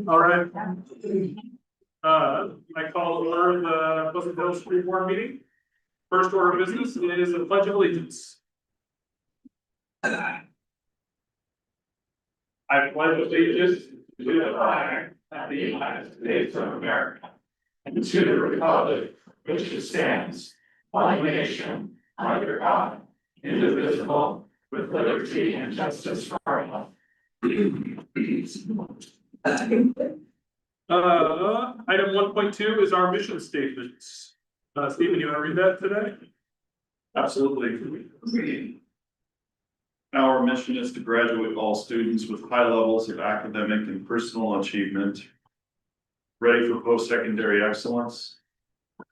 All right. I call to order the Pleasant Hill School Board meeting. First order of business is the Pledge of Allegiance. I pledge allegiance to the flag of the United States of America and to the republic which stands one nation under God, indivisible, with liberty and justice for all. Item 1.2 is our mission statements. Stephen, you want to read that today? Absolutely. Our mission is to graduate all students with high levels of academic and personal achievement, ready for post-secondary excellence,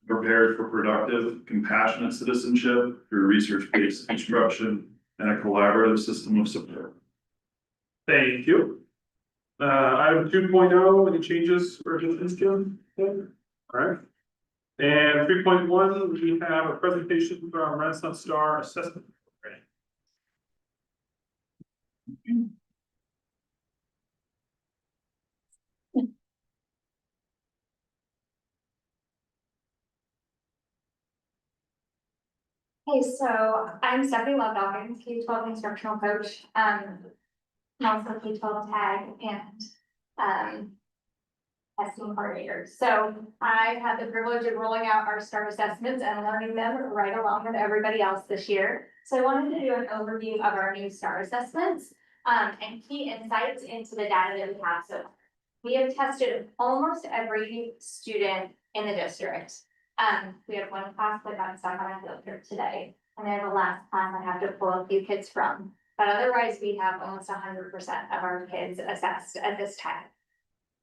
prepared for productive, compassionate citizenship through research-based instruction and a collaborative system of support. Thank you. Item 2.0, any changes or additions, Jim? All right. And 3.1, we have a presentation from Renaissance Star Assessment. Hey, so I'm Stephanie Love Dawkins, K-12 instructional coach, and also K-12 tag and testing coordinator. So I had the privilege of rolling out our STAR assessments and learning them right along with everybody else this year. So I wanted to do an overview of our new STAR assessments and key insights into the data that we have. So we have tested almost every student in the district. We had one class that got stuck on a field trip today, and then the last class I have to pull a few kids from. But otherwise, we have almost 100% of our kids assessed at this time.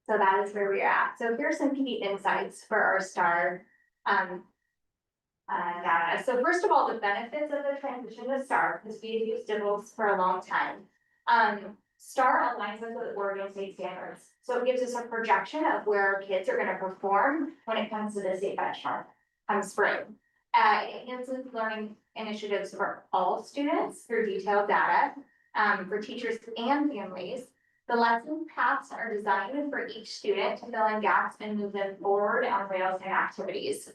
So that is where we're at. So here's some key insights for our STAR data. So first of all, the benefits of the transition to STAR, because we've used DIBELS for a long time. STAR aligns us with Oregon state standards. So it gives us a projection of where our kids are going to perform when it comes to the state benchmark come spring. It enhances learning initiatives for all students through detailed data for teachers and families. The lesson paths are designed for each student to fill in gaps and move them forward on rails and activities.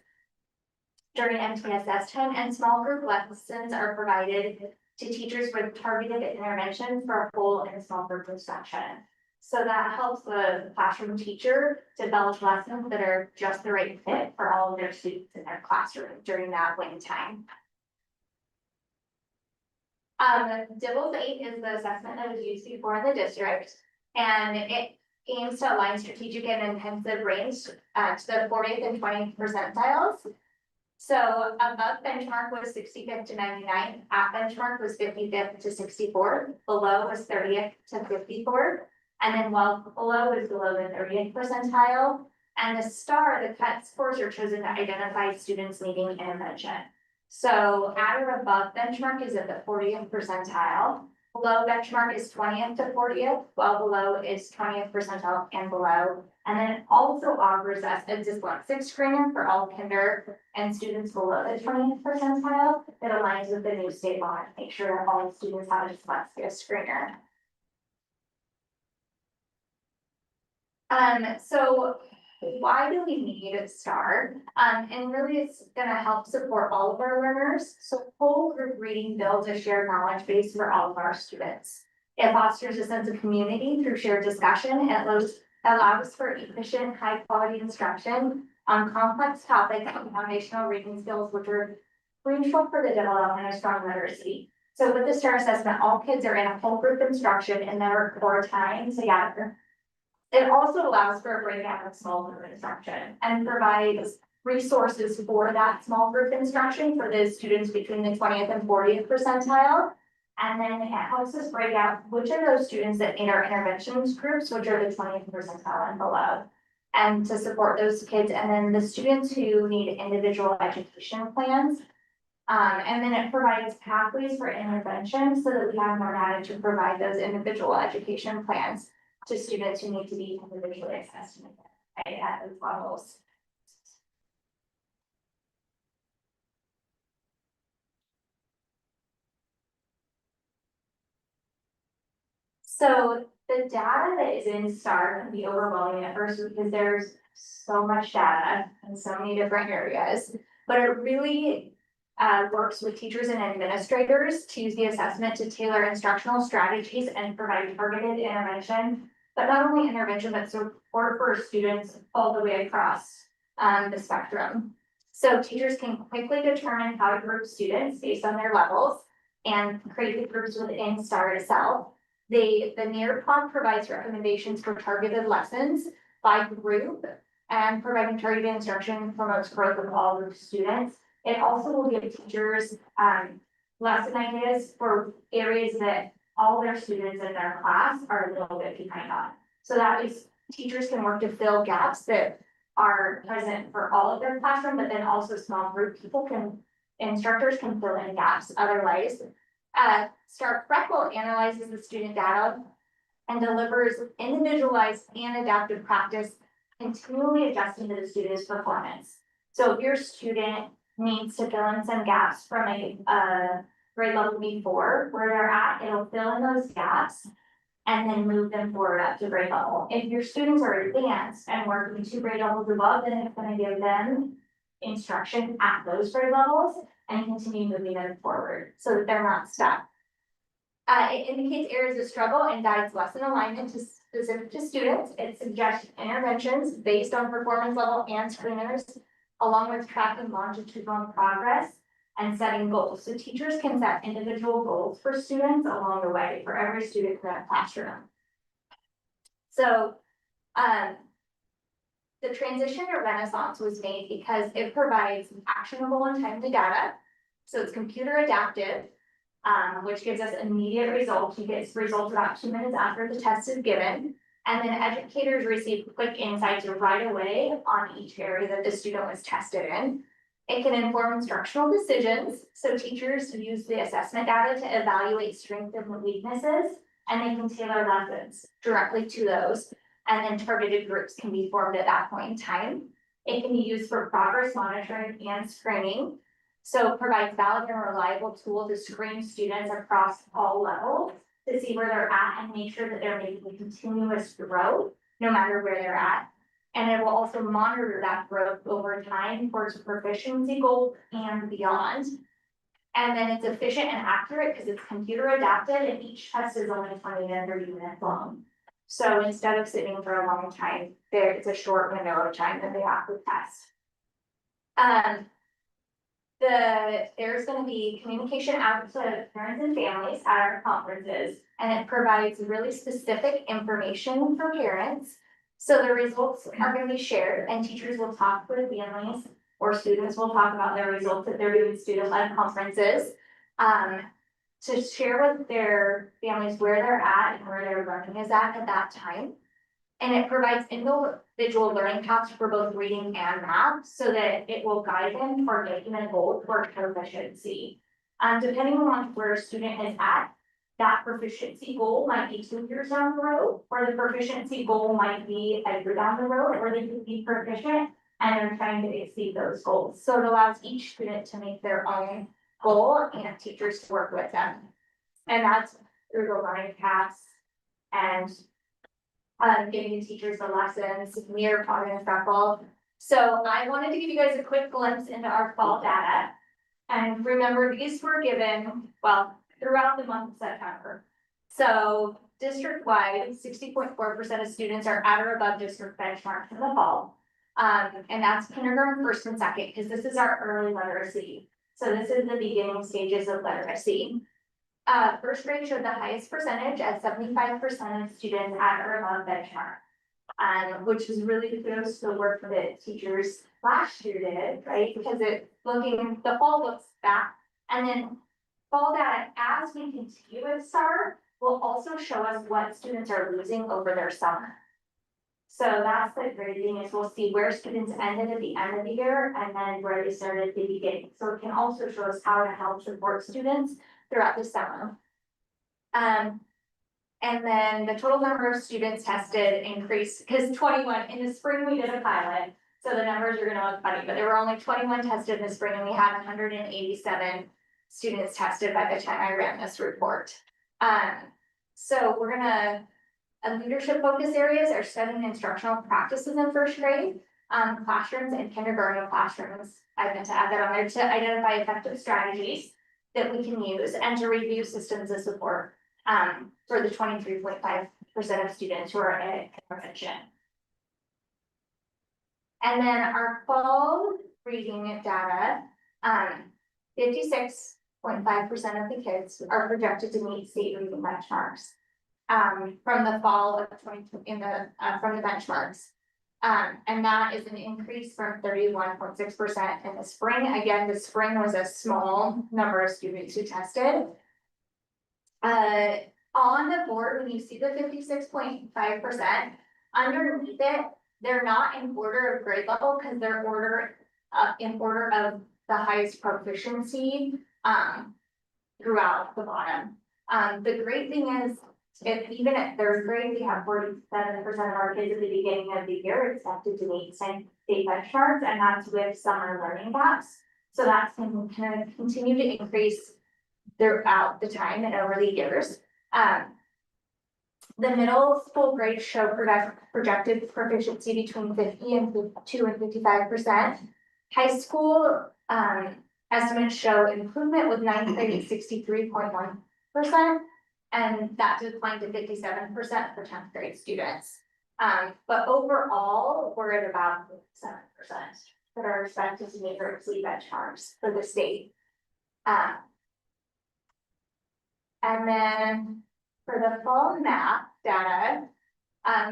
During MTSS time, and small group lessons are provided to teachers with targeted intervention for a full and small group instruction. So that helps the classroom teacher develop lessons that are just the right fit for all of their students in their classroom during that waiting time. DIBELS 8 is the assessment that was used before in the district, and it aims to align strategic and intensive range to the 40th and 20th percentiles. So above benchmark was 65th to 99th, at benchmark was 55th to 64th, below was 30th to 54th, and then well below was below the 30th percentile. And the STAR, the cut scores are chosen to identify students needing intervention. So at or above benchmark is at the 40th percentile, below benchmark is 20th to 40th, while below is 20th percentile and below. And then it also offers us a dyslexic screener for all kinder and students below the 20th percentile that aligns with the new state law to make sure that all students have a dyslexia screener. So why do we need a STAR? And really it's gonna help support all of our learners. So whole group reading builds a shared knowledge base for all of our students. It fosters a sense of community through shared discussion and allows for efficient, high quality instruction on complex topics and foundational reading skills, which are crucial for the development of strong literacy. So with the STAR assessment, all kids are in a whole group instruction in their core time together. It also allows for a breakdown of small group instruction and provides resources for that small group instruction for those students between the 20th and 40th percentile. And then it helps us break out which are those students that need our interventions groups, which are the 20th percentile and below. And to support those kids, and then the students who need individual education plans. And then it provides pathways for intervention so that we have more data to provide those individual education plans to students who need to be individually assessed at those levels. So the data that is in STAR can be overwhelming at first because there's so much data in so many different areas. But it really works with teachers and administrators to use the assessment to tailor instructional strategies and provide targeted intervention. But not only intervention, but support for students all the way across the spectrum. So teachers can quickly determine how to group students based on their levels and create the groups within STAR itself. The Nearpod provides recommendations for targeted lessons by group, and providing targeted instruction promotes growth of all group students. It also will give teachers lesson ideas for areas that all their students in their class are a little bit behind on. So that is, teachers can work to fill gaps that are present for all of their classroom, but then also small group instructors can fill in gaps otherwise. STAR Freckle analyzes the student data and delivers individualized and adaptive practice, continually adjusting to the student's performance. So if your student needs to fill in some gaps from a grade level before where they're at, it'll fill in those gaps and then move them forward up to grade level. If your students are advanced and working 2 grade levels above, then it's going to give them instruction at those grade levels and continue moving them forward so that they're not stuck. It indicates areas of struggle and guides lesson alignment to specific to students. It suggests interventions based on performance level and screeners, along with tracking longitudinal progress and setting goals. So teachers can set individual goals for students along the way for every student in that classroom. So the transition to Renaissance was made because it provides actionable and timely data. So it's computer adaptive, which gives us immediate results. You get results about 2 minutes after the test is given. And then educators receive quick insights right away on each area that the student was tested in. It can inform instructional decisions. So teachers use the assessment data to evaluate strengths and weaknesses, and they can tailor lessons directly to those. And then targeted groups can be formed at that point in time. It can be used for progress monitoring and screening. So it provides valid and reliable tool to screen students across all levels to see where they're at and make sure that they're making continuous growth, no matter where they're at. And it will also monitor that growth over time towards proficiency goals and beyond. And then it's efficient and accurate because it's computer adapted and each test is only 20 to 30 minutes long. So instead of sitting for a long time, it's a short window of time that they have to test. There's going to be communication out to parents and families at our conferences, and it provides really specific information for parents. So the results are going to be shared, and teachers will talk with families, or students will talk about their results that they're doing student-led conferences, to share with their families where they're at and where their learning is at that time. And it provides individual learning paths for both reading and math so that it will guide them toward making a goal toward proficiency. Depending on where a student is at, that proficiency goal might be 2 years down the road, or the proficiency goal might be a year down the road, or they could be proficient and they're trying to exceed those goals. So it allows each student to make their own goal and teachers to work with them. And that's through the learning paths and giving the teachers the lessons, Nearpod and Freckle. So I wanted to give you guys a quick glimpse into our fall data. And remember, these were given, well, throughout the month of September. So district-wide, 60.4% of students are at or above district benchmark in the fall. And that's kindergarten, first and second, because this is our early literacy. So this is the beginning stages of literacy. First grade showed the highest percentage at 75% of students at or above benchmark. Which is really kudos to the work that teachers last year did, right? Because the fall looks back, and then fall data, as we continue with STAR, will also show us what students are losing over their summer. So that's the great thing, is we'll see where students ended at the end of the year and then where they started at the beginning. So it can also show us how to help support students throughout the summer. And then the total number of students tested increased, because 21, in the spring, we did a pilot. So the numbers are gonna look funny, but there were only 21 tested in the spring, and we had 187 students tested by the time I ran this report. So we're gonna, leadership focus areas are studying instructional practices in first grade, classrooms and kindergarten classrooms. I meant to add that on there, to identify effective strategies that we can use and to review systems of support for the 23.5% of students who are in intervention. And then our fall reading data, 56.5% of the kids are projected to meet state reading benchmarks. From the fall of from the benchmarks. And that is an increase from 31.6% in the spring. Again, the spring was a small number of students who tested. On the board, when you see the 56.5%, underneath it, they're not in order of grade level, because they're in order of the highest proficiency throughout the bottom. The great thing is, if even at third grade, we have 47% of our kids at the beginning of the year expected to meet state benchmarks, and that's with summer learning gaps. So that's going to continue to increase throughout the time and over the years. The middle school grades show projected proficiency between 50 and 52 and 55%. High school estimates show improvement with ninth grade at 63.1%. And that declined to 57% for 10th grade students. But overall, we're at about 7% that are expected to meet or exceed benchmarks for the state. And then for the fall math data,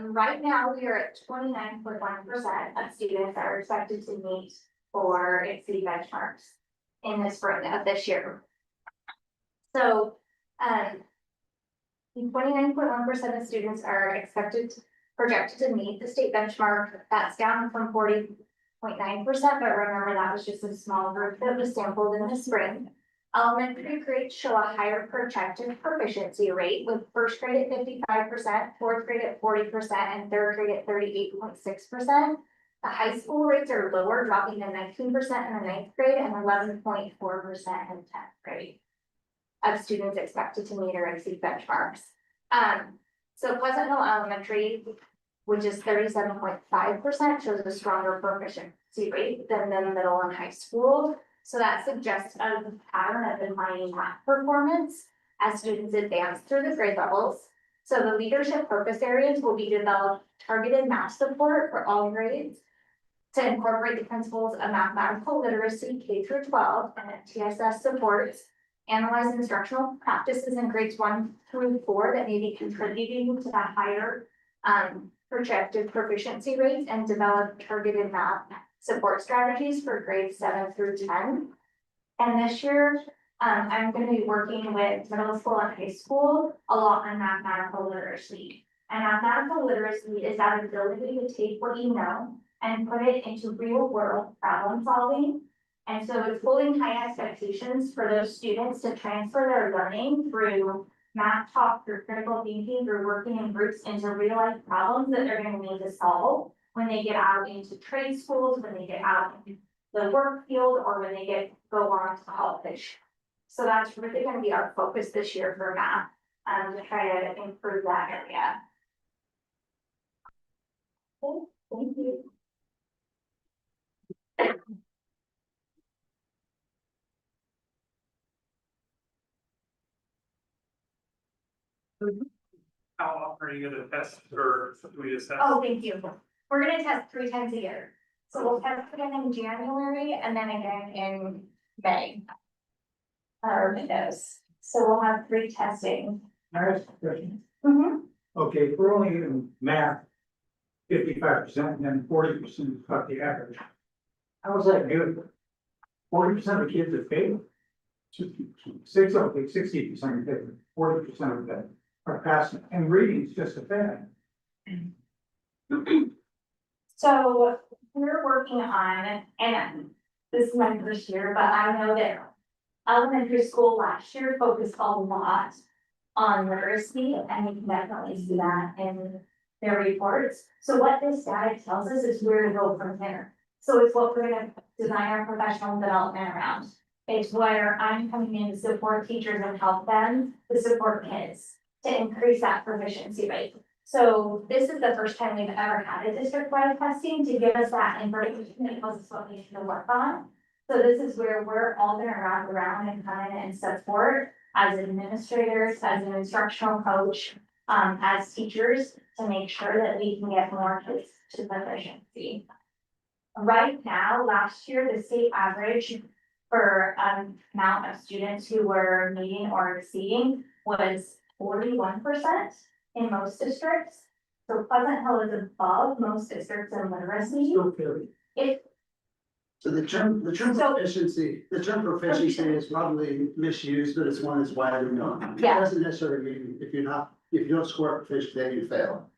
right now we are at 29.1% of students that are expected to meet or exceed benchmarks in the spring of this year. So, 29.1% of students are projected to meet the state benchmark. That's down from 40.9%, but remember that was just a small group that was sampled in the spring. Elementary grades show a higher projected proficiency rate, with first grade at 55%, fourth grade at 40%, and third grade at 38.6%. The high school rates are lower, dropping to 19% in the ninth grade and 11.4% in 10th grade of students expected to meet or exceed benchmarks. So Pleasant Hill Elementary, which is 37.5%, shows a stronger proficiency rate than the middle and high school. So that suggests a pattern of declining math performance as students advance through the grade levels. So the leadership focus areas will be developed targeted math support for all grades to incorporate the principles of mathematical literacy K through 12 and TSS supports. Analyze instructional practices in grades 1 through 4 that may be contributing to that higher projected proficiency rates, and develop targeted math support strategies for grades 7 through 10. And this year, I'm going to be working with middle school and high school a lot on mathematical literacy. And mathematical literacy is that ability to take what you know and put it into real world problem solving. And so it's holding high expectations for those students to transfer their learning through math talk, through critical thinking, through working in groups into real life problems that they're going to need to solve when they get out into trade schools, when they get out in the work field, or when they go on to college. So that's really going to be our focus this year for math, to try to improve that area. Okay, thank you. How often are you gonna test, or do we just test? Oh, thank you. We're gonna test 3 times a year. So we'll test again in January and then again in May. Our windows. So we'll have 3 testing. I asked a question. Mm-hmm. Okay, if we're only in math 55% and then 40% is about the average. How is that good? 40% of the kids have failed. 60% of failed, 40% of them are passing, and reading is just a fad. So we're working on, and this is my first year, but I know that elementary school last year focused a lot on literacy, and you can definitely see that in their reports. So what this data tells us is where to go from here. So it's what we're gonna design our professional development around. It's where I'm coming in to support teachers and help them to support kids to increase that proficiency rate. So this is the first time we've ever had a district-wide testing to give us that information that tells us what we need to work on. So this is where we're all gonna wrap around and come in and support as administrators, as an instructional coach, as teachers, to make sure that we can get more kids to proficiency. Right now, last year, the state average for amount of students who were meeting or exceeding was 41% in most districts. So Pleasant Hill is above most districts in literacy. Still fairly. It, So the term So- proficiency is probably misused, but it's one that's widely known. It Yeah. doesn't necessarily mean if you don't score proficiency, then you fail,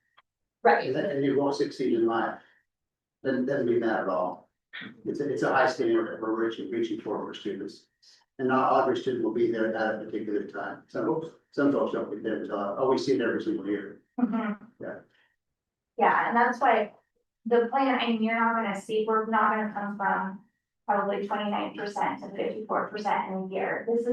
right, and you won't succeed in life. Then doesn't mean that at all. It's a high standard that we're reaching for students. And not every student will be there at a particular time. Some folks don't get there until, we see it every single year. Mhm. Yeah. Yeah, and that's why the plan, I mean, you're not gonna see, we're not gonna come from probably 29% to 54% in a year. It's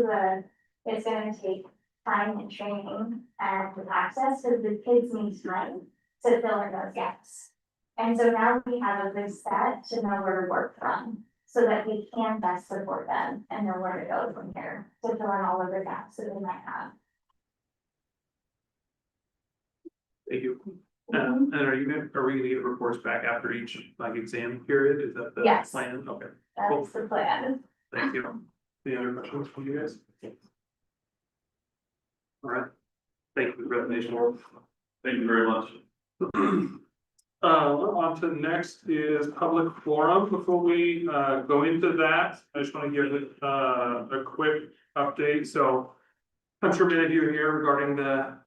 gonna take time and training and access, because the kids need time to fill in those gaps. And so now we have a good set to know where to work from, so that we can best support them and know where to go from here to fill in all of the gaps that they might have. Thank you. And are we gonna get reports back after each like exam period? Is that the Yes. plan? Okay, That's the plan. thank you. Any other questions from you guys? All right. Thank you for the presentation, Laurel. Thank you very much. On to next is public forum. Before we go into that, I just want to give a quick update. So I'm sure many of you are here regarding the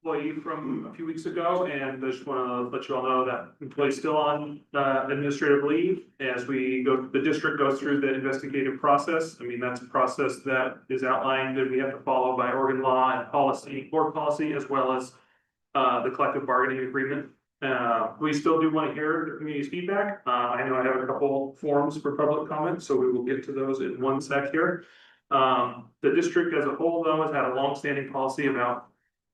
employee from a few weeks ago, and I just want to let you all know that employee's still on administrative leave as the district goes through the investigative process. I mean, that's a process that is outlined that we have to follow by Oregon law and policy, board policy, as well as the collective bargaining agreement. We still do want to hear the community's feedback. I know I have a couple forms for public comment, so we will get to those in one sec here. The district as a whole, though, has had a longstanding policy about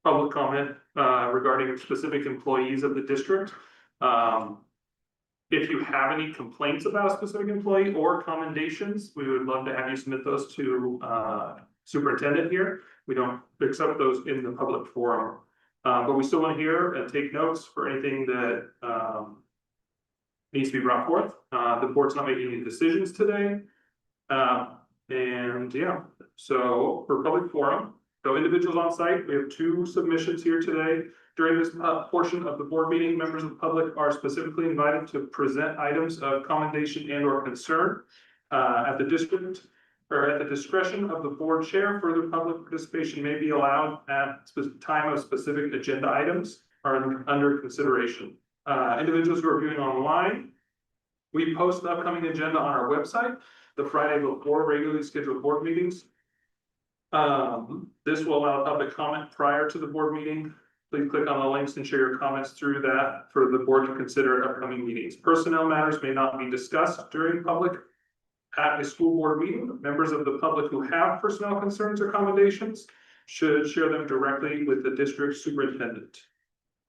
public comment regarding specific employees of the district. If you have any complaints about a specific employee or commendations, we would love to have you submit those to superintendent here. We don't accept those in the public forum. But we still want to hear and take notes for anything that needs to be brought forth. The board's not making any decisions today. And yeah, so for public forum, so individuals on site, we have 2 submissions here today. During this portion of the board meeting, members of the public are specifically invited to present items of commendation and or concern at the district. Or at the discretion of the board chair, further public participation may be allowed at time of specific agenda items are under consideration. Individuals who are viewing online, we post the upcoming agenda on our website the Friday before regularly scheduled board meetings. This will allow public comment prior to the board meeting. Please click on the links and share your comments through that for the board to consider at upcoming meetings. Personnel matters may not be discussed during public at a school board meeting. Members of the public who have personnel concerns or commendations should share them directly with the district superintendent.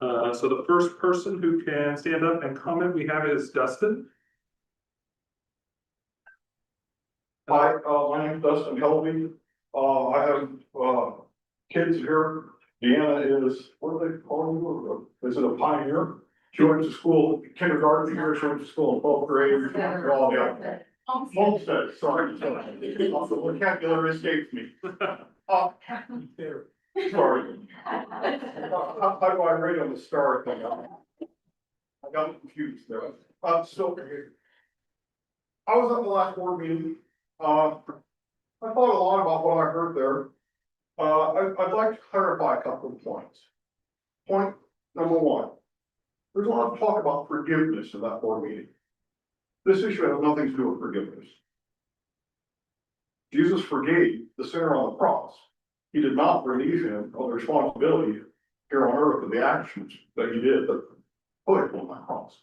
So the first person who can stand up and comment we have is Dustin. Hi, my name is Dustin Helby. I have, kids here. Deanna is, what do they call you? Is it a pioneer? She went to school, kindergarten here, she went to school in 12th grade. They're all there. Homestead, sorry. The vocabulary escapes me. Sorry. How do I rate on the star thing? I got confused there. Still confused. I was at the last board meeting, I thought a lot about what I heard there. I'd like to clarify a couple of points. Point number one, there's a lot of talk about forgiveness in that board meeting. This issue has nothing to do with forgiveness. Jesus forgave the sinner on the cross. He did not relieve him of the responsibility here on earth of the actions that he did that put him on that cross.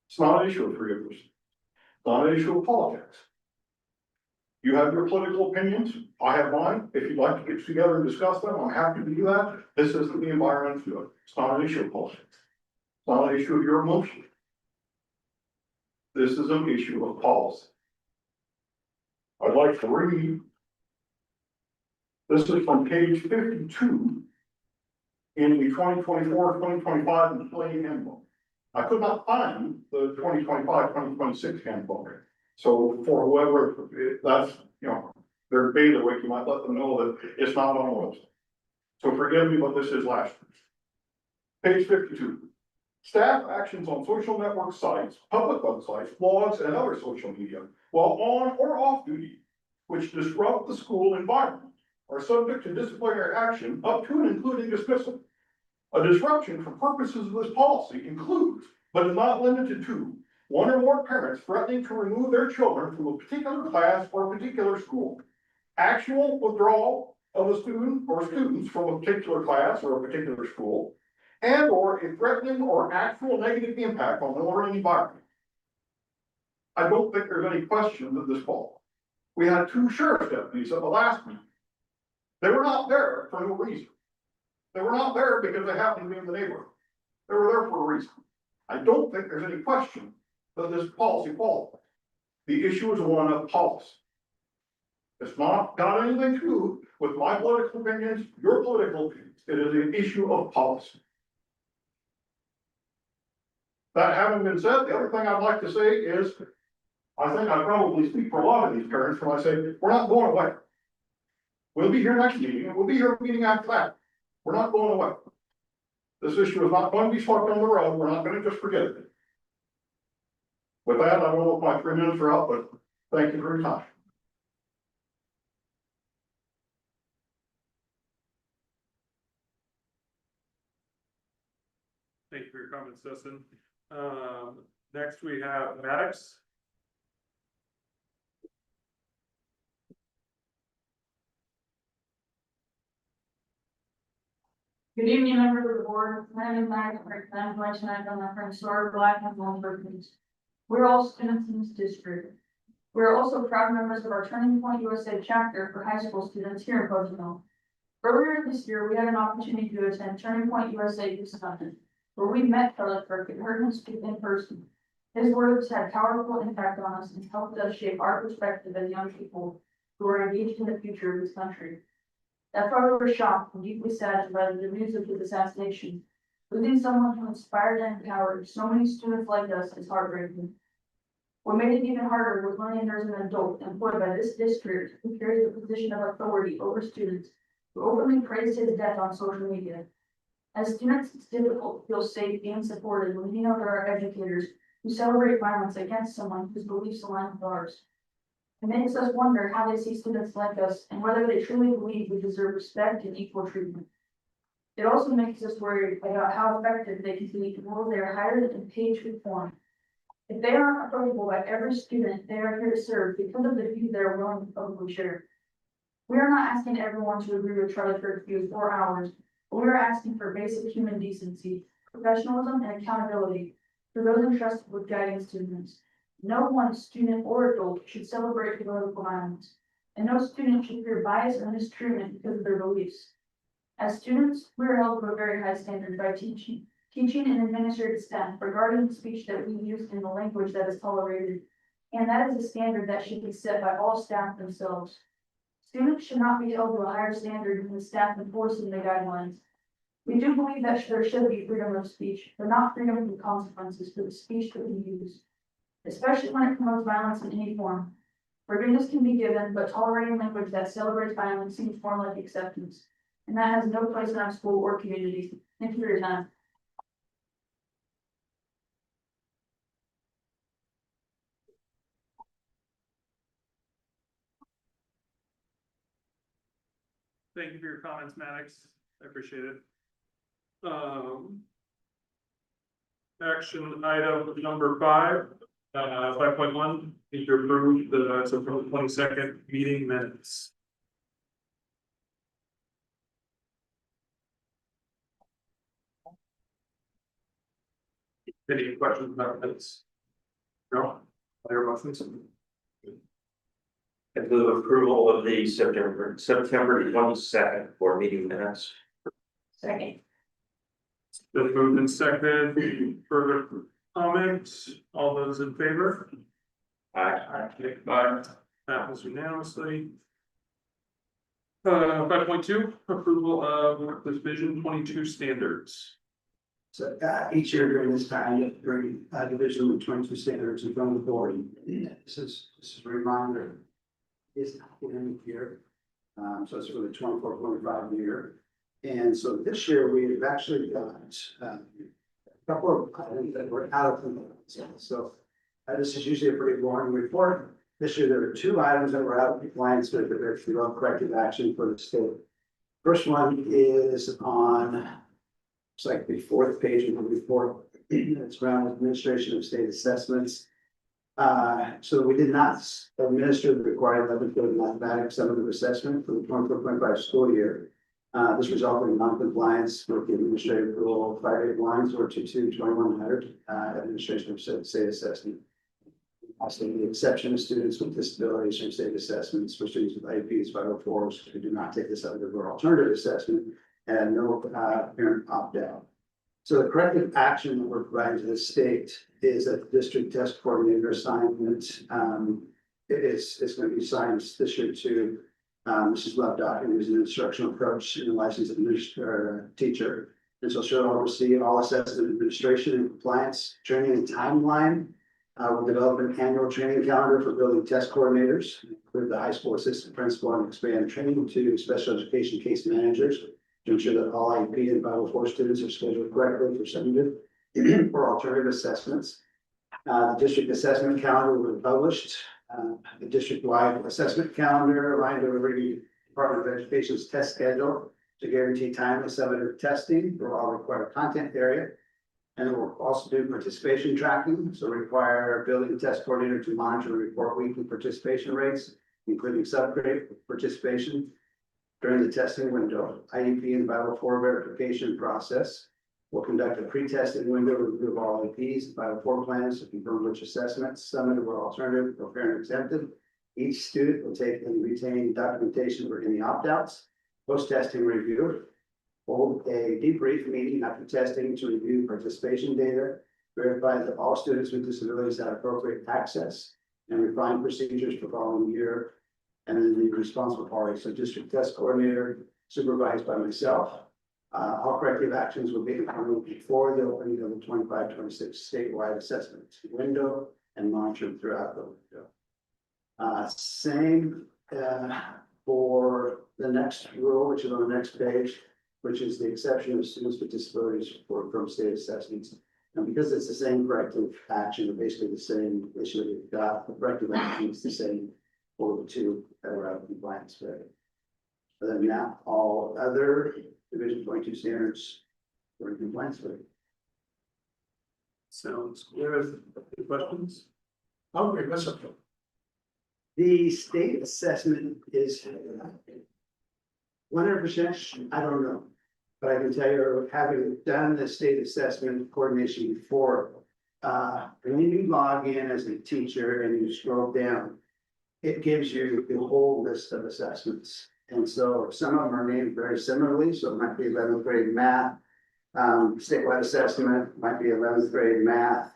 It's not an issue of forgiveness. It's not an issue of politics. You have your political opinions, I have mine. If you'd like to get together and discuss them, I'm happy to do that. This isn't the environment to do it. It's not an issue of politics. It's not an issue of your emotion. This is an issue of policy. I'd like to read. This is from page 52 in the 2024-2025 employee handbook. I could not find the 2025-2026 handbook. So for whoever, that's, you know, their bailiwick, you might let them know that it's not on the list. So forgive me, but this is last year's. Page 52. Staff actions on social network sites, public websites, blogs, and other social media while on or off duty, which disrupt the school environment, are subject to disciplinary action up to and including dismissal. A disruption for purposes of this policy includes, but is not limited to, one or more parents threatening to remove their children from a particular class or a particular school. Actual withdrawal of a student or students from a particular class or a particular school, and or a threatening or actual negative impact on the learning environment. I don't think there's any question that this falls. We had 2 sheriff's deputies at the last meeting. They were not there for no reason. They were not there because they happened to be in the neighborhood. They were there for a reason. I don't think there's any question that this policy qualifies. The issue is one of policy. It's not got anything to do with my political opinions, your political opinions. It is an issue of policy. That having been said, the other thing I'd like to say is, I think I probably speak for a lot of these parents when I say, we're not going away. We'll be here next meeting, and we'll be here meeting after that. We're not going away. This issue is not going to be swept on the road. We're not going to just forget it. With that, I don't know if my 3 minutes are out, but thank you for your time. Thank you for your comments, Dustin. Next we have Maddox. Good evening, members of the board. My name is Max Brick, and I'm going tonight on my friend Star Black and Lawrenceburg News. We're all students in this district. We're also proud members of our Turning Point USA chapter for high school students here in Pocono. Earlier this year, we had an opportunity to attend Turning Point USA Youth Summit, where we met Charlie Kirk and heard him speak in person. His words had powerful impact on us and helped us shape our perspective as young people who are engaged in the future of this country. That's why we were shocked and deeply saddened by the news of his assassination. Losing someone who inspired and empowered so many students like us is heartbreaking. What made it even harder was learning there's an adult employed by this district who carries a position of authority over students who openly praised his death on social media. As students, it's difficult to feel safe and supported when we know there are educators who celebrate violence against someone whose beliefs align with ours. It makes us wonder how they see students like us and whether they truly believe we deserve respect and equal treatment. It also makes us worried about how effective they can be while they are hired and paid to perform. If they aren't approachable by every student, they are here to serve because of the views they are willing to publicly share. We are not asking everyone to agree with Charlie Kirk's views or ours, but we are asking for basic human decency, professionalism, and accountability for those entrusted with guiding students. No one student or adult should celebrate political violence, and no student should fear bias or mistreatment because of their beliefs. As students, we are held to a very high standard by teaching and administrative staff regarding the speech that we use in the language that is tolerated, and that is a standard that should be set by all staff themselves. Students should not be held to a higher standard than the staff enforcing the guidelines. We do believe that there should be freedom of speech, but not freedom from consequences for the speech that we use, especially when it promotes violence in any form. Forgiveness can be given, but tolerating language that celebrates violence seems more like acceptance, and that has no place in our school or community. Thank you for your time. Thank you for your comments, Maddox. I appreciate it. Action item number 5.1, need to approve the September 22nd meeting minutes. Any questions about minutes? No? Other motions? I move approval of the September 22nd for meeting minutes. Second. Been moved and seconded. Further comments? All those in favor? Aye. Aye. Passes unanimously. 5.2, approval of the Division 22 standards. So, each year during this time, you have to bring, Division 22 standards in front of the board. This is a reminder. It's not the end of the year. So it's for the 24-25 year. And so this year we have actually got, a couple of items that were out of compliance. So, this is usually a pretty boring report. This year, there were 2 items that were out of compliance with the corrective action for the state. First one is on, it's like the 4th page of the report. It's around administration of state assessments. So we did not administer the required 11th grade mathematics summative assessment for the 24-25 school year. This resulted in non-compliance with the administrative rule 581 or 22-2100, administration of state assessment. Also, the exception of students with disabilities from state assessments for students with IEPs, 504s who do not take this under or alternative assessment and no parent opt-out. So the corrective action that we're providing to the state is that the district test coordinator assignment it's going to be assigned this year to Mrs. Lovedock, who's an instructional coach and a licensed teacher. And so she'll oversee all assessment administration and compliance training and timeline. We'll develop an annual training calendar for building test coordinators, include the high school assistant principal, and expand training to special education case managers to ensure that all IEP and 504 students are scheduled correctly for summative or alternative assessments. The district assessment calendar will be published. The district-wide assessment calendar aligned with the Department of Education's test schedule to guarantee timely summative testing for all required content area. And it will also do participation tracking, so require building test coordinator to monitor and report weekly participation rates, including subgrade participation during the testing window. IEP and 504 verification process will conduct a pre-testing window review of all IEPs, 504 plans to confirm which assessments, summative or alternative, or parent exempted. Each student will take and retain documentation for any opt-outs, post-testing review. Hold a debrief meeting after testing to review participation data, verify that all students with disabilities have appropriate access, and refine procedures for following year. And then the responsible parties, so district test coordinator, supervised by myself. All corrective actions will be implemented before the opening of the 25-26 statewide assessment window and monitored throughout the window. Same for the next rule, which is on the next page, which is the exception of students with disabilities from state assessments. And because it's the same corrective action, basically the same issue that we've got, the corrective action is the same for the 2 that are out of compliance with. Other than that, all other Division 22 standards are in compliance with. Sounds good. Any questions? Okay, what's up? The state assessment is 100%, I don't know. But I can tell you, having done the state assessment coordination before, when you log in as a teacher and you scroll down, it gives you the whole list of assessments. And so some of them are named very similarly, so it might be 11th grade math, statewide assessment, might be 11th grade math.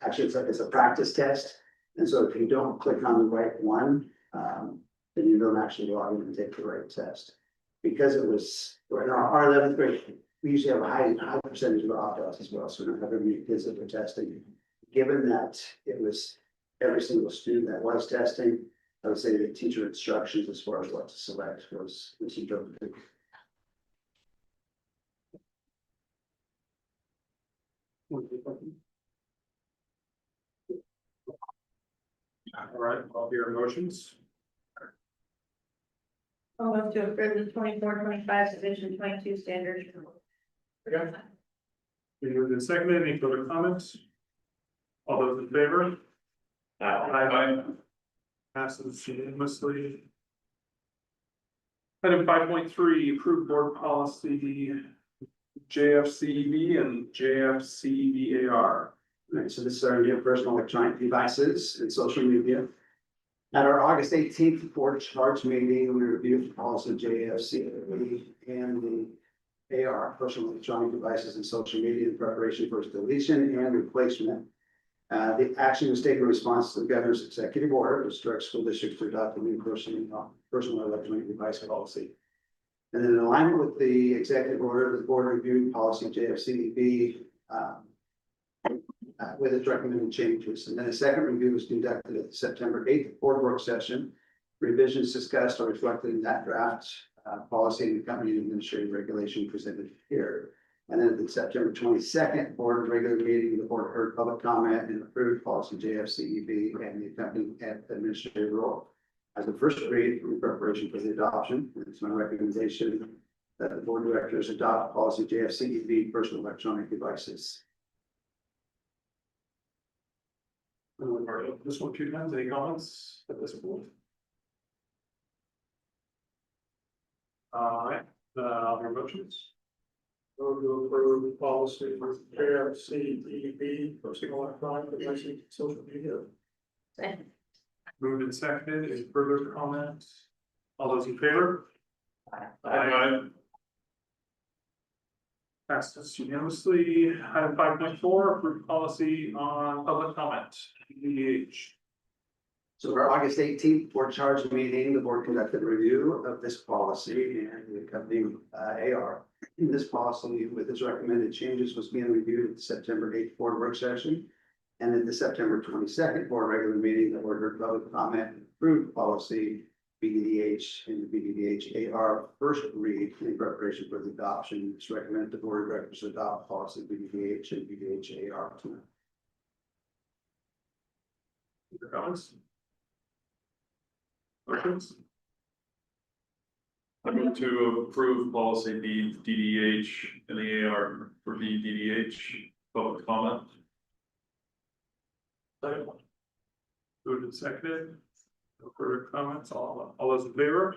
Actually, it's a practice test. And so if you don't click on the right one, then you don't actually log in and take the right test. Because it was, in our 11th grade, we usually have a high percentage of opt-outs as well, so we don't have very many kids that were testing. Given that it was every single student that was testing, I would say the teacher instructions as far as what to select was interpreted. All right, I'll hear motions. I'll move to approve the 24-25 division 22 standards. Okay. We moved and seconded, any further comments? All those in favor? Aye. Passes unanimously. Item 5.3, approved board policy JFCEB and JFCEBAR. Right, so this is our new personal electronic devices and social media. At our August 18th board charge meeting, we reviewed policy JFCEB and the AR, personal electronic devices and social media in preparation for its deletion and replacement. The action was taken in response to the governor's executive order to direct school districts to adopt a new personal electronic device policy. And then in alignment with the executive order, the board reviewed policy JFCEB with its recommended changes. And then a second review was conducted at the September 8th board work session. Revisions discussed are reflected in that draft policy and accompanying administrative regulation presented here. And then at the September 22nd board regular meeting, the board heard public comment and approved policy JFCEB and the accompanying administrative rule. As a first read in preparation for the adoption, it's my recommendation that the board of directors adopt policy JFCEB personal electronic devices. We've already opened this one 2 times, any comments at this point? All right, I'll hear motions. Move to approve policy for JFCEB, personal electronic devices, social media. Moved and seconded, any further comments? All those in favor? Aye. Passes unanimously. Item 5.4, approved policy on public comment, PDH. So our August 18th board charge meeting, the board conducted a review of this policy and the accompanying AR. This policy with its recommended changes was being reviewed at the September 8th board work session. And at the September 22nd board regular meeting, the board heard public comment and approved policy BDDH and the BDDH AR first read in preparation for the adoption. It's recommended the board of directors adopt policy BDDH and BDDH AR tonight. Other comments? Motions? I move to approve policy DDH and the AR for BDDH, public comment. Moved and seconded. No further comments, all those in favor?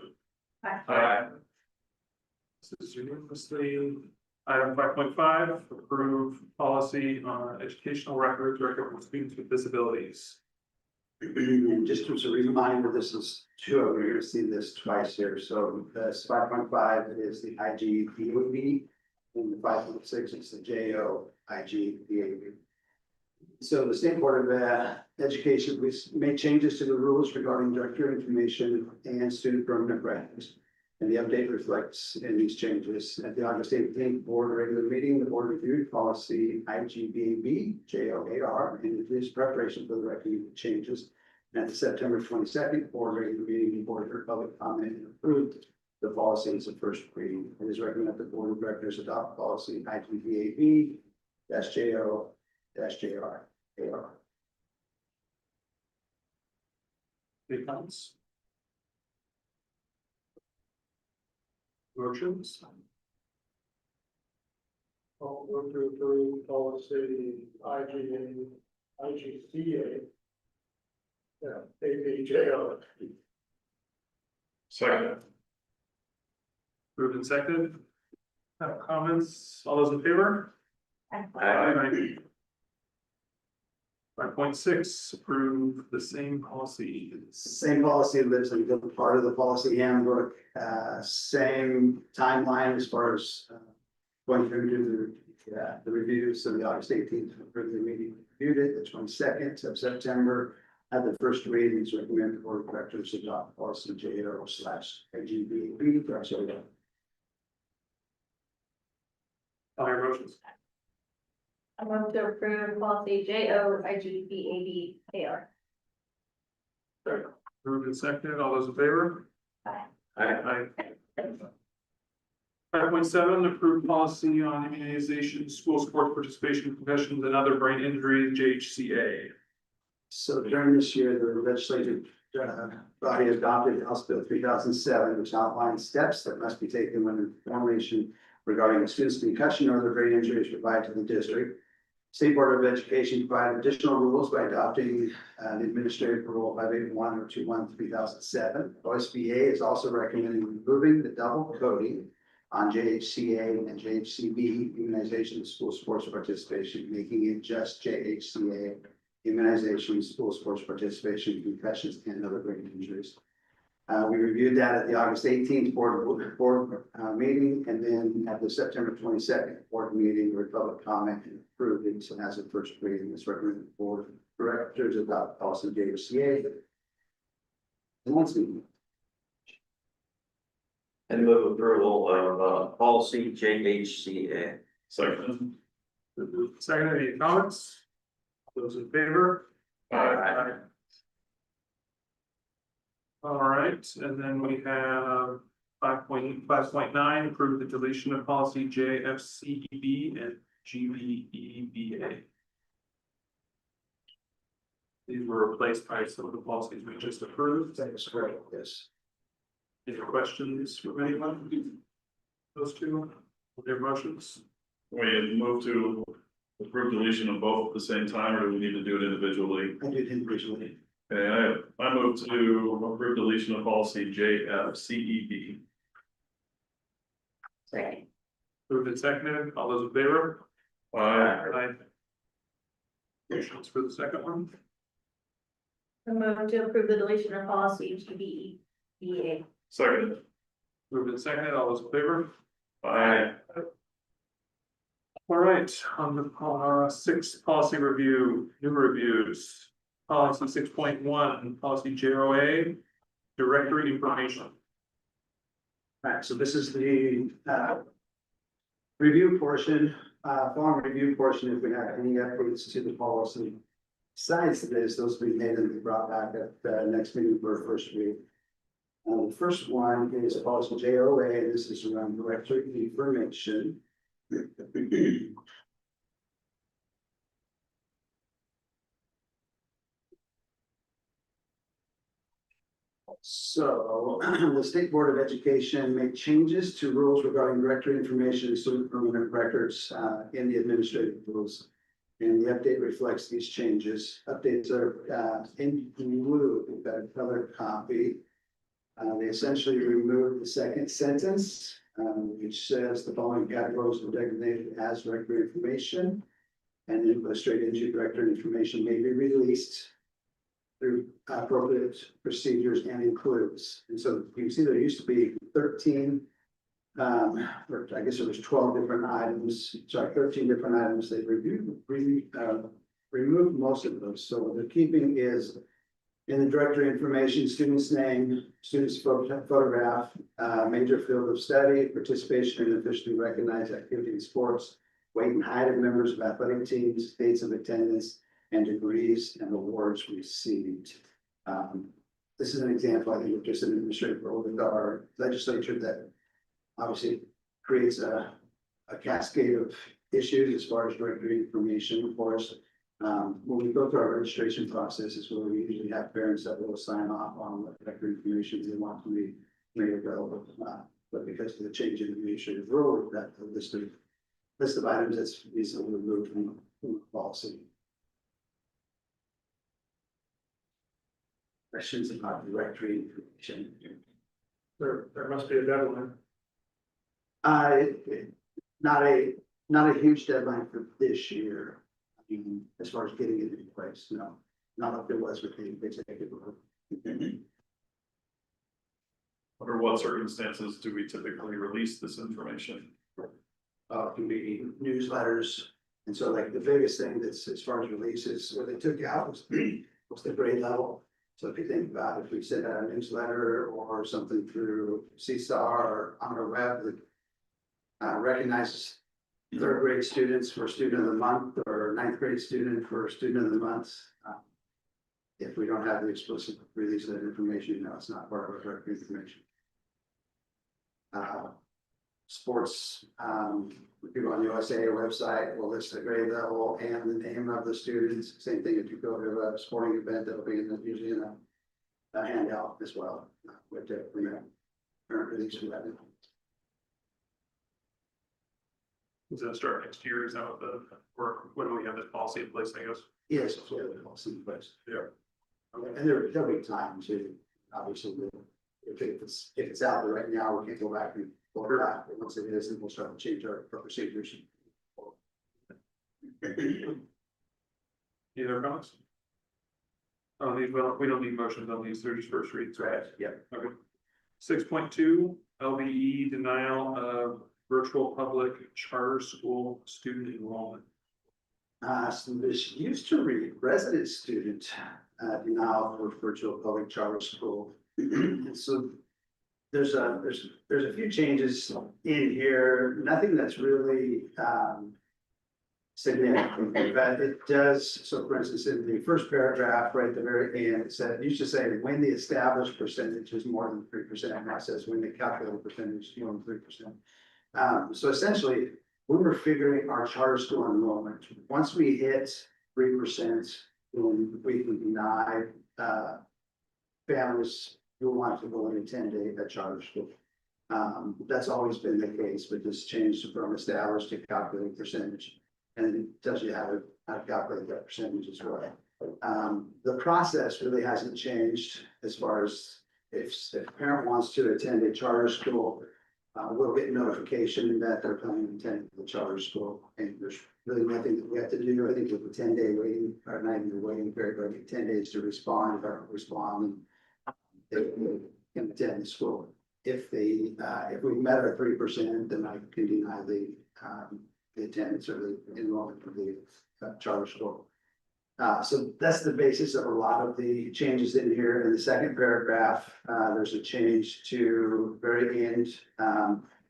Aye. This is unanimously. Item 5.5, approve policy on educational records for students with disabilities. And just as a reminder, this is two of them, you're gonna see this twice here, so this 5.5 is the IGBAB. And the 5.6 is the JOIGBAB. So the State Board of Education, we made changes to the rules regarding directory information and student permanent records. And the update reflects in these changes. At the August 18th board regular meeting, the board reviewed policy IGBAB, JOAR, and introduced preparation for the recommended changes. And at the September 22nd board regular meeting, the board heard public comment and approved the policy as a first reading. It is recommended that the board of directors adopt policy IGBAB JO-JR AR. Any comments? Motions? I'll move to approve policy IGCA. Yeah, ABJO. Second. Moved and seconded. Have comments? All those in favor? Aye. 5.6, approve the same policy. Same policy lives in the part of the policy handbook, same timeline as far as going through the reviews. So the August 18th, for the meeting reviewed it, the 22nd of September. At the first reading, it's recommended the board of directors adopt policy JO/IGBAB. All your motions. I move to approve policy JOIGBAB AR. Moved and seconded. All those in favor? Aye. 5.7, approved policy on immunization, school sports participation, concussions, and other brain injuries, JHCA. So during this year, the legislature body adopted House Bill 3007, which outlines steps that must be taken when information regarding a student's concussion or other brain injury is provided to the district. State Board of Education provided additional rules by adopting the Administrative Rule 581 or 21/3007. OSBA is also recommending removing the double coding on JHCA and JHCB immunization of school sports participation, making it just JHCA immunization, school sports participation, concussions, and other brain injuries. We reviewed that at the August 18th board meeting, and then at the September 22nd board meeting, where public comment and approved it. So as a first reading, it's recommended the board of directors adopt policy JHCA. And once we I move approval of policy JHCA. Second. Second, any comments? Those in favor? Aye. All right, and then we have 5.9, approve the deletion of policy JFCEB and GBEBA. These were replaced by some of the policies we just approved. that is correct, yes. Any questions from anyone? Those two, their motions? We move to approve deletion of both at the same time, or do we need to do it individually? I did individually. Okay, I move to approve deletion of policy JFCEB. Second. Moved and seconded, all those in favor? Aye. Motions for the second one? I move to approve the deletion of policy GBEBA. Second. Moved and seconded, all those in favor? Aye. All right, on our sixth policy review, new reviews. Policy 6.1, policy JOA, directory information. All right, so this is the review portion, following review portion, if we have any updates to the policy. Besides this, those will be made and be brought back at the next meeting for a first read. The first one is policy JOA, and this is around directory information. So the State Board of Education made changes to rules regarding directory information and student permanent records in the administrative rules. And the update reflects these changes. Updates are in blue, we've got a color copy. They essentially removed the second sentence, which says the following categories are designated as directory information. And then go straight into directory information may be released through appropriate procedures and includes. And so you can see there used to be 13, or I guess it was 12 different items, sorry, 13 different items. They removed most of those. So what they're keeping is in the directory information, student's name, student's photograph, major field of study, participation in officially recognized activity in sports, weight and height of members of athletic teams, dates of attendance, and degrees and awards received. This is an example, I think, of just an administrative rule with our legislature that obviously creates a cascade of issues as far as directory information for us. When we go through our registration process is where we usually have parents that will sign off on what directory information they want to be made available. But because of the change in the administrative rule, that list of items that's recently removed from the policy. Questions about directory information? There must be a deadline. Not a huge deadline for this year. I mean, as far as getting it in place, no, not like there was with the executive order. Under what circumstances do we typically release this information? Can be newsletters, and so like the biggest thing that's as far as releases, what they took out was the grade level. So if you think about it, if we send out a newsletter or something through CSAR or on our web that recognizes third grade students for student of the month or ninth grade student for student of the month. If we don't have the explicit release of that information, no, it's not part of our directory information. Sports, if you go on the USAA website, we'll list the grade level and the name of the students. Same thing if you go to a sporting event, that'll be usually in handout as well, with the, current release for that. Does that start next year? Is that what the, or when do we have this policy in place, I guess? Yes, so the policy in place. Yeah. And there'll be time to, obviously, if it's out there right now, we can go back and go back, but once it is, then we'll start to change our procedures. Any other comments? We don't need motions on these, they're just first reads, right? Yeah. Okay. 6.2, LBE denial of virtual public charter school student enrollment. So this used to read resident student, denial for virtual public charter school. And so there's a few changes in here, nothing that's really, significant, but it does, so for instance, in the first paragraph, right at the very end, it used to say when the established percentage is more than 3%, now it says when the calculated percentage is more than 3%. So essentially, we were figuring our charter school enrollment, once we hit 3%, then we can deny, families who want to go and attend a charter school. That's always been the case, but this changed from established to calculated percentage. And it tells you how to calculate that percentage as well. The process really hasn't changed as far as if a parent wants to attend a charter school, we'll get notification that they're planning to attend the charter school. And there's really nothing that we have to do. I think with the 10-day waiting, or not even the waiting period, but 10 days to respond, if I don't respond, they can attend the school. If we met our 3%, then I can deny the attendance or the enrollment for the charter school. So that's the basis of a lot of the changes in here. In the second paragraph, there's a change to very end.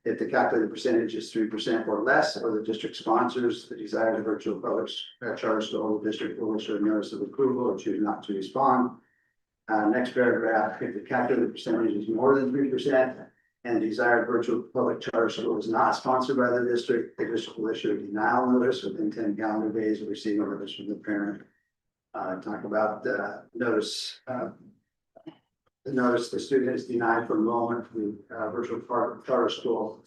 If the calculated percentage is 3% or less, or the district sponsors the desired virtual public charter school, the district will issue a notice of approval or choose not to respond. Next paragraph, if the calculated percentage is more than 3%, and desired virtual public charter school is not sponsored by the district will issue a denial notice within 10 calendar days of receiving a notice from the parent. Talk about the notice. The notice the student is denied for enrollment for the virtual charter school.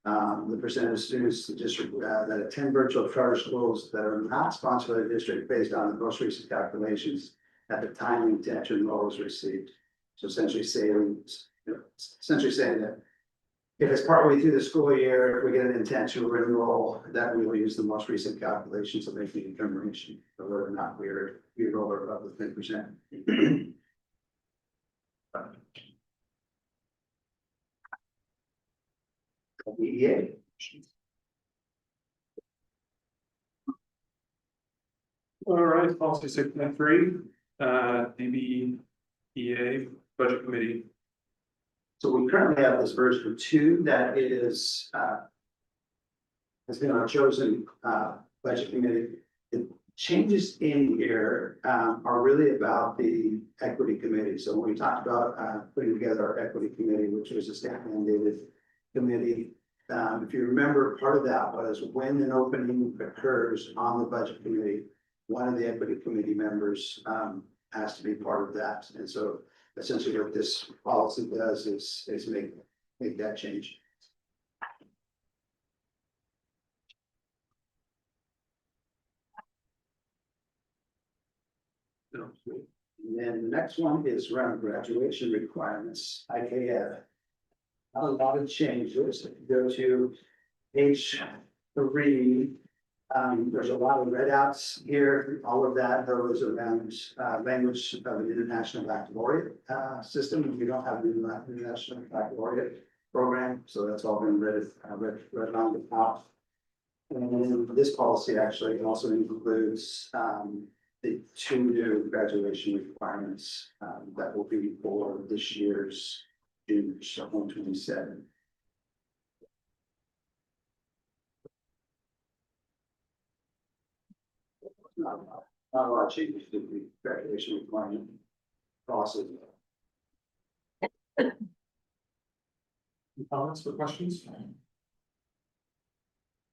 The percentage of students the district that attend virtual charter schools that are not sponsored by the district based on the most recent calculations at the time the intent to enroll was received. So essentially saying that if it's partway through the school year, if we get an intent to enroll, that we will use the most recent calculations to make the determination of whether or not we enroll above the 10%. EEA. All right, policy 6.3, DBEA budget committee. So we currently have this version 2 that is has been our chosen budget committee. The changes in here are really about the equity committee. So when we talked about putting together our equity committee, which was a state mandated committee, if you remember, part of that was when an opening occurs on the budget committee, one of the equity committee members has to be part of that. And so essentially what this policy does is make that change. And then the next one is around graduation requirements, IKF. A lot of changes. If you go to page 3, there's a lot of red outs here. All of that, though, is around language of an international baccalaureate system. We don't have an international baccalaureate program, so that's all been read on the top. And this policy actually also includes the 2 new graduation requirements that will be for this year's June 127. Not a lot of changes to the graduation requirement process. Comments or questions?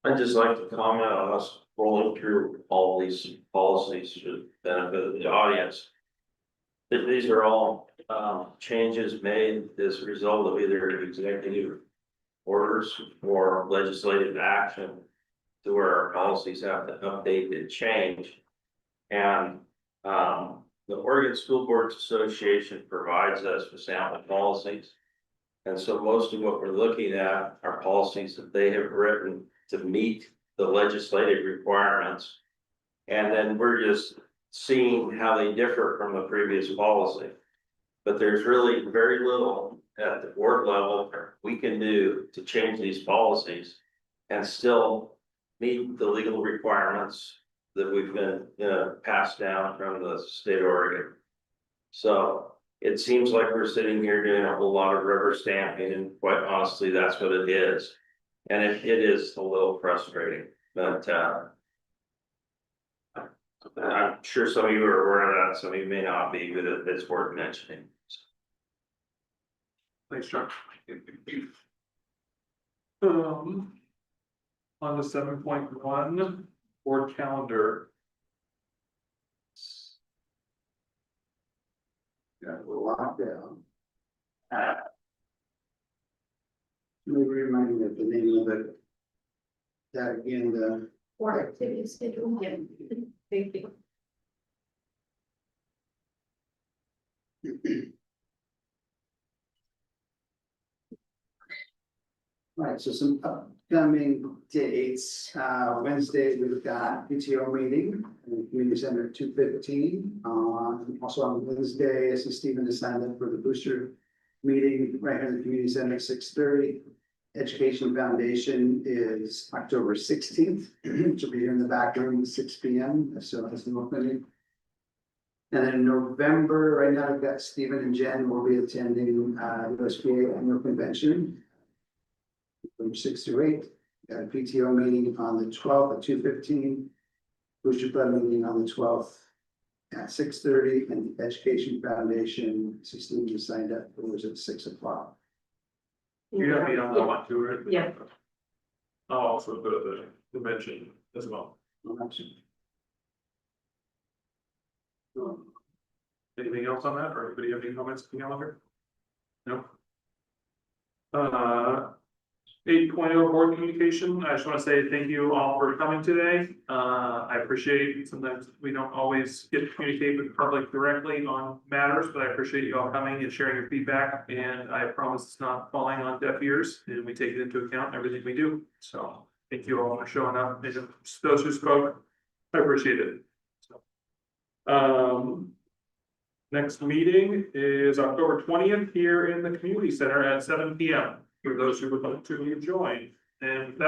I'd just like to comment on us rolling through all these policies to benefit the audience. These are all changes made as a result of either executive orders or legislative action to where our policies have to update and change. And the Oregon School Boards Association provides us with sample policies. And so most of what we're looking at are policies that they have written to meet the legislative requirements. And then we're just seeing how they differ from the previous policy. But there's really very little at the board level we can do to change these policies and still meet the legal requirements that we've been passed down from the state of Oregon. So it seems like we're sitting here doing a whole lot of rubber stamping, and quite honestly, that's what it is. And it is a little frustrating, but I'm sure some of you are aware of that, some of you may not be, but it's worth mentioning. Thanks, Chuck. On the 7.1 board calendar. Yeah, we're locked down. Maybe remind me of the name of it. That again, the. Or activity schedule, yeah. Thank you. Right, so some upcoming dates, Wednesday, we've got PTO meeting in the community center at 2:15. Also on Wednesday, I see Stephen has signed up for the booster meeting right here in the community center at 6:30. Education Foundation is October 16th, which will be here in the back room at 6 p.m. So that's no opening. And then in November, right now, I've got Stephen and Jen will be attending USBA annual convention. From 6 to 8, got a PTO meeting on the 12th at 2:15. Booster Club meeting on the 12th at 6:30, and the Education Foundation, 16 just signed up, it was at 6 o'clock. You have me on that one too, right? Yeah. I'll also go to the convention as well. Anything else on that, or anybody have any comments on the calendar? No. 8.0 board communication. I just want to say thank you all for coming today. I appreciate, sometimes we don't always get to communicate with the public directly on matters, but I appreciate you all coming and sharing your feedback. And I promise it's not falling on deaf ears, and we take it into account in everything we do. So thank you all for showing up. And those who spoke, I appreciate it. So, next meeting is October 20th here in the community center at 7 p.m. for those who would like to join. And that